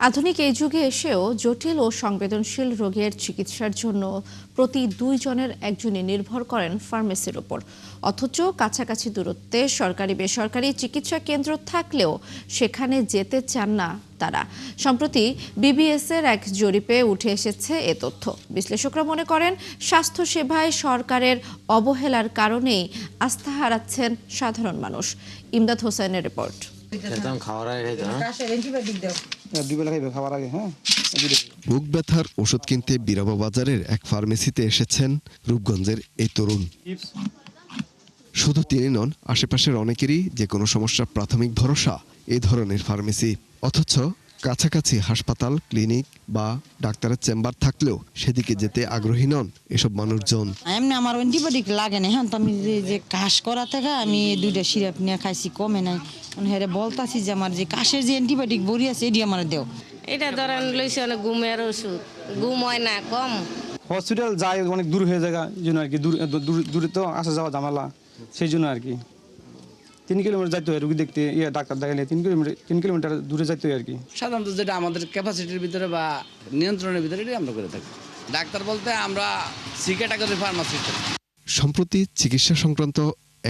আধুনিক এই যুগে এসেও জটিল ও সংবেদনশীল রোগের চিকিৎসার জন্য প্রতি 2 জনের একজনই নির্ভর করেন ফার্মেসির ওপর। অথচ কাছাকাছি দূরত্বে সরকারি বেসরকারি চিকিৎসা কেন্দ্র থাকলেও সেখানে যেতে চান না তারা। সম্প্রতি বিবিএস এর এক জরিপে উঠে এসেছে এ তথ্য। বিশ্লেষকরা মনে করেন স্বাস্থ্যসেবায় সরকারের অবহেলার কারণেই আস্থা হারাচ্ছেন সাধারণ মানুষ। ইমদাদ হোসেনের রিপোর্ট। বুক ব্যথার ওষুধ কিনতে বিরাবা বাজারের এক ফার্মেসিতে এসেছেন রূপগঞ্জের এই তরুণ। শুধু তিনি নন, আশেপাশের অনেকেরই যে কোনো সমস্যার প্রাথমিক ভরসা এই ধরনের ফার্মেসি। অথচ কাছাকাছি হাসপাতাল, ক্লিনিক বা ডাক্তারের চেম্বার থাকলেও সেদিকে যেতে আগ্রহী নন এসব মানুষজন। এমনি আমার অ্যান্টিবায়োটিক লাগে না, হ্যাঁ, তো আমি যে কাশ করা থেকে আমি 2টা সিরাপ নিয়ে খাইছি, কমে নাই। হ্যাঁ, বলতাছি যে আমার যে কাশের যে অ্যান্টিবায়োটিক বড়ি আছে এটি আমার দেও। এটা ধরেন লইছে অনেক ঘুমের ওষুধ, ঘুম হয় না কম। হসপিটাল যায় অনেক দূর হয়ে যায়, জন্য আর কি দূরে তো আসা যাওয়া ঝামেলা, সেই জন্য আর কি 3 কিলোমিটার যাইতে হয় রুগী দেখতে, ডাক্তার দেখালে 3 কিলোমিটার দূরে যাইতে হয় আর কি। সাধারণত যেটা আমাদের ক্যাপাসিটির ভিতরে বা নিয়ন্ত্রণের ভিতরে এটাই আমরা করে থাকি। ডাক্তার বলতে আমরা সি ক্যাটাগরি ফার্মাসিস্ট। সম্প্রতি চিকিৎসা সংক্রান্ত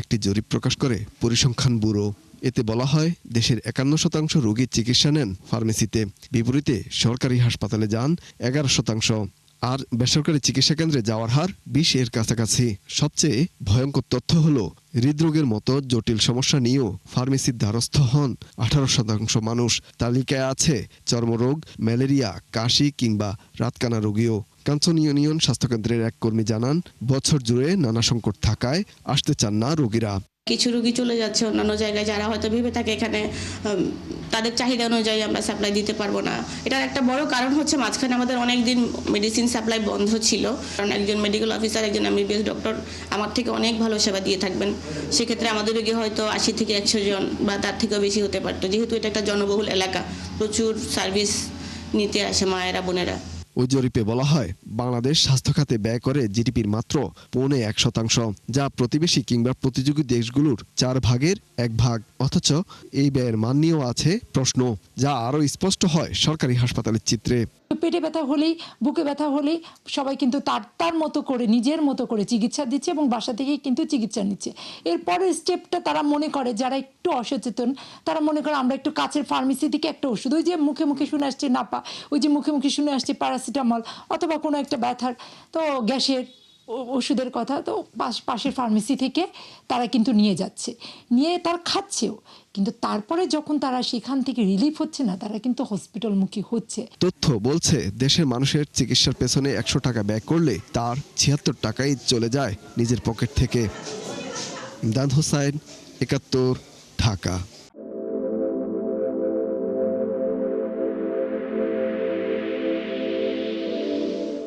একটি জরিপ প্রকাশ করে পরিসংখ্যান ব্যুরো। এতে বলা হয় দেশের 51% রোগী চিকিৎসা নেন ফার্মেসিতে, বিপরীতে সরকারি হাসপাতালে যান 11%। আর বেসরকারি চিকিৎসা কেন্দ্রে যাওয়ার হার 20 এর কাছাকাছি। সবচেয়ে ভয়ঙ্কর তথ্য হলো হৃদরোগের মতো জটিল সমস্যা নিয়েও ফার্মেসির দ্বারস্থ হন 18% মানুষ। তালিকায় আছে চর্মরোগ, ম্যালেরিয়া, কাশি কিংবা রাতকানা রোগীও। কাঞ্চন ইউনিয়ন স্বাস্থ্যকেন্দ্রের এক কর্মী জানান, বছর জুড়ে নানা সংকট থাকায় আসতে চান না রোগীরা। কিছু রোগী চলে যাচ্ছে অন্যান্য জায়গায়, যারা হয়তো ভেবে থাকে এখানে তাদের চাহিদা অনুযায়ী আমরা সাপ্লাই দিতে পারবো না। এটার একটা বড় কারণ হচ্ছে মাঝখানে আমাদের অনেক দিন মেডিসিন সাপ্লাই বন্ধ ছিল, কারণ একজন মেডিকেল অফিসার, একজন এমবিবিএস ডক্টর আমার থেকে অনেক ভালো সেবা দিয়ে থাকবেন। সেক্ষেত্রে আমাদের রোগী হয়তো 80 থেকে 100 জন বা তার থেকেও বেশি হতে পারতো, যেহেতু এটা একটা জনবহুল এলাকা, প্রচুর সার্ভিস নিতে আসে মায়েরা, বোনেরা। ওই জরিপে বলা হয় বাংলাদেশ স্বাস্থ্য খাতে ব্যয় করে জিডিপির মাত্র 0.25%, যা প্রতিবেশী কিংবা প্রতিযোগী দেশগুলোর 4 ভাগের 1 ভাগ। অথচ এই ব্যয়ের মান নিয়েও আছে প্রশ্ন, যা আরও স্পষ্ট হয় সরকারি হাসপাতালের চিত্রে। পেটে ব্যথা হলেই, বুকে ব্যথা হলেই সবাই কিন্তু তার মতো করে, নিজের মতো করে চিকিৎসা দিচ্ছে এবং বাসা থেকেই কিন্তু চিকিৎসা নিচ্ছে। এরপরের স্টেপটা তারা মনে করে, যারা একটু অসচেতন তারা মনে করে আমরা একটু কাছের ফার্মেসি থেকে একটা ওষুধ, ওই যে মুখে মুখে শুনে আসছে নাপা, ওই যে মুখে মুখে শুনে আসছে প্যারাসিটামল অথবা কোনো একটা ব্যথার তো গ্যাসের ওষুধের কথা, তো পাশের ফার্মেসি থেকে তারা কিন্তু নিয়ে যাচ্ছে, নিয়ে তার খাচ্ছেও। কিন্তু তারপরে যখন তারা সেখান থেকে রিলিফ হচ্ছে না, তারা কিন্তু হসপিটালমুখী হচ্ছে। তথ্য বলছে দেশের মানুষের চিকিৎসার পেছনে 100 টাকা ব্যয় করলে তার 76 টাকাই চলে যায় নিজের পকেট থেকে। ইমদাদ হোসেন, 71, ঢাকা।